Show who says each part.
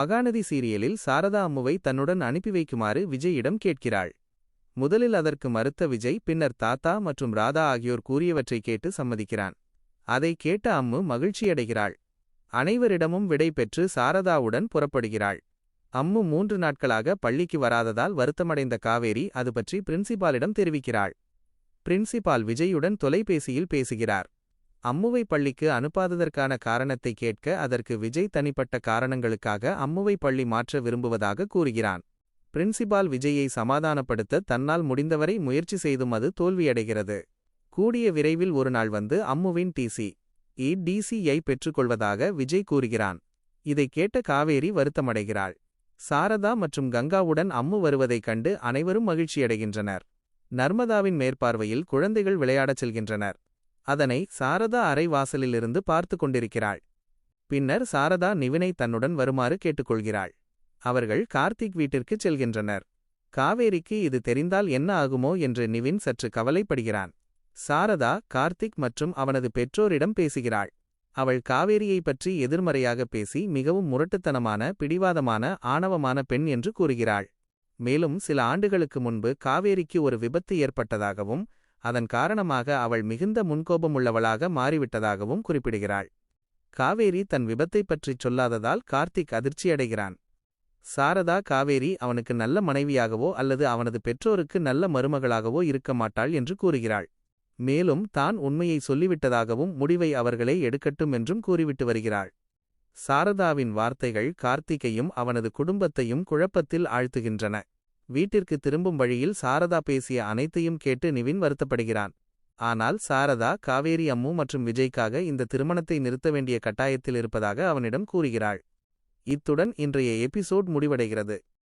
Speaker 1: மகாநதி சீரியலில் சாரதா அம்முவை தன்னுடன் அனுப்பி வைக்குமாறு விஜயிடம் கேட்கிறாள். முதலில் அதற்கு மறுத்த விஜய் பின்னர் தாத்தா மற்றும் ராதா ஆகியோர் கூறியவற்றை கேட்டு சம்மதிக்கிறான். அதை கேட்ட அம்மு மகிழ்ச்சியடைகிறாள். அனைவரிடமும் விடை பெற்று சாரதாவுடன் புறப்படுகிறாள். அம்மு 3 நாட்களாக பள்ளிக்கு வராததால் வருத்தமடைந்த காவேரி அது பற்றி பிரின்சிபாலிடம் தெரிவிக்கிறாள். பிரின்சிபால் விஜயுடன் தொலைபேசியில் பேசுகிறார். அம்முவை பள்ளிக்கு அனுப்பாததற்கான காரணத்தை கேட்க அதற்கு விஜய் தனிப்பட்ட காரணங்களுக்காக அம்முவை பள்ளி மாற்ற விரும்புவதாக கூறுகிறான். பிரின்சிபால் விஜயை சமாதானப்படுத்த தன்னால் முடிந்தவரை முயற்சி செய்தும் அது தோல்வியடைகிறது. கூடிய விரைவில் ஒரு நாள் வந்து அம்முவின் டிசியை பெற்றுக்கொள்வதாக விஜய் கூறுகிறான். இதை கேட்ட காவேரி வருத்தமடைகிறாள். சாரதா மற்றும் கங்காவுடன் அம்மு வருவதைக் கண்டு அனைவரும் மகிழ்ச்சியடைகின்றனர். நர்மதாவின் மேற்பார்வையில் குழந்தைகள் விளையாடச் செல்கின்றனர். அதனை சாரதா அறை வாசலிலிருந்து பார்த்து கொண்டிருக்கிறாள். பின்னர் சாரதா நிவினை தன்னுடன் வருமாறு கேட்டுக்கொள்கிறாள். அவர்கள் கார்த்திக் வீட்டிற்குச் செல்கின்றனர். காவேரிக்கு இது தெரிந்தால் என்ன ஆகுமோ என்று நிவின் சற்று கவலைப்படுகிறான். சாரதா கார்த்திக் மற்றும் அவனது பெற்றோரிடம் பேசுகிறாள். அவள் காவேரியை பற்றி எதிர்மறையாக பேசி மிகவும் முரட்டுத்தனமான, பிடிவாதமான, ஆணவமான பெண் என்று கூறுகிறாள். மேலும் சில ஆண்டுகளுக்கு முன்பு காவேரிக்கு ஒரு விபத்து ஏற்பட்டதாகவும் அதன் காரணமாக அவள் மிகுந்த முன்கோபமுள்ளவளாக மாறிவிட்டதாகவும் குறிப்பிடுகிறாள். காவேரி தன் விபத்தை பற்றிச் சொல்லாததால் கார்த்திக் அதிர்ச்சியடைகிறான். சாரதா காவேரி அவனுக்கு நல்ல மனைவியாகவோ அல்லது அவனது பெற்றோருக்கு நல்ல மருமகளாகவோ இருக்க மாட்டாள் என்று கூறுகிறாள். மேலும் தான் உண்மையை சொல்லிவிட்டதாகவும் முடிவை அவர்களே எடுக்கட்டும் என்றும் கூறிவிட்டு வருகிறாள். சாரதாவின் வார்த்தைகள் கார்த்திகையும் அவனது குடும்பத்தையும் குழப்பத்தில் ஆழ்த்துகின்றன. வீட்டிற்கு திரும்பும் வழியில் சாரதா பேசிய அனைத்தையும் கேட்டு நிவின் வருத்தப்படுகிறான். ஆனால் சாரதா காவேரி அம்மு மற்றும் விஜய்க்காக இந்த திருமணத்தை நிறுத்த வேண்டிய கட்டாயத்தில் இருப்பதாக அவனிடம் கூறுகிறாள். இத்துடன் இன்றைய எபிசோட் முடிவடைகிறது.